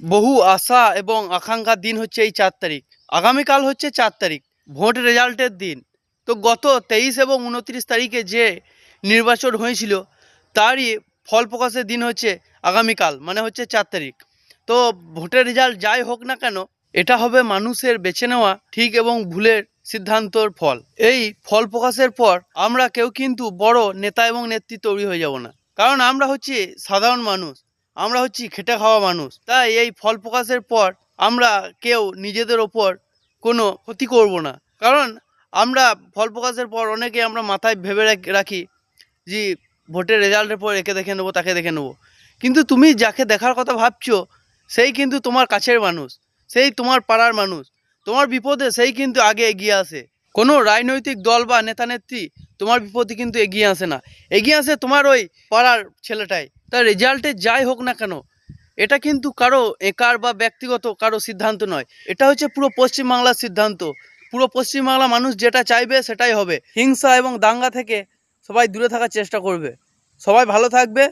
বহু আশা এবং আকাঙ্ক্ষার দিন হচ্ছে এই 4 তারিখ। আগামীকাল হচ্ছে 4 তারিখ, ভোট রেজাল্টের দিন। তো গত 23 এবং 29 তারিখে যে নির্বাচন হয়েছিল তারই ফল প্রকাশের দিন হচ্ছে আগামীকাল, মানে হচ্ছে 4 তারিখ। তো ভোটের রেজাল্ট যাই হোক না কেন, এটা হবে মানুষের বেছে নেওয়া ঠিক এবং ভুলের সিদ্ধান্তর ফল। এই ফল প্রকাশের পর আমরা কেউ কিন্তু বড় নেতা এবং নেত্রী তৈরি হয়ে যাব না, কারণ আমরা হচ্ছি সাধারণ মানুষ, আমরা হচ্ছি খেটে খাওয়া মানুষ। তাই এই ফল প্রকাশের পর আমরা কেউ নিজেদের ওপর কোনো ক্ষতি করব না, কারণ আমরা ফল প্রকাশের পর অনেকে আমরা মাথায় ভেবে রাখি যে ভোটের রেজাল্টের পর একে দেখে নেবো তাকে দেখে নেবো, কিন্তু তুমি যাকে দেখার কথা ভাবছো সেই কিন্তু তোমার কাছের মানুষ, সেই তোমার পাড়ার মানুষ। তোমার বিপদে সেই কিন্তু আগে এগিয়ে আসে। কোনো রাজনৈতিক দল বা নেতা নেত্রী তোমার বিপদে কিন্তু এগিয়ে আসে না, এগিয়ে আসে তোমার ওই পাড়ার ছেলেটাই। তার রেজাল্টে যাই হোক না কেন, এটা কিন্তু কারো একার বা ব্যক্তিগত কারো সিদ্ধান্ত নয়, এটা হচ্ছে পুরো পশ্চিমবাংলার সিদ্ধান্ত। পুরো পশ্চিমবাংলা মানুষ যেটা চাইবে সেটাই হবে। হিংসা এবং দাঙ্গা থেকে সবাই দূরে থাকার চেষ্টা করবে। সবাই ভালো থাকবে।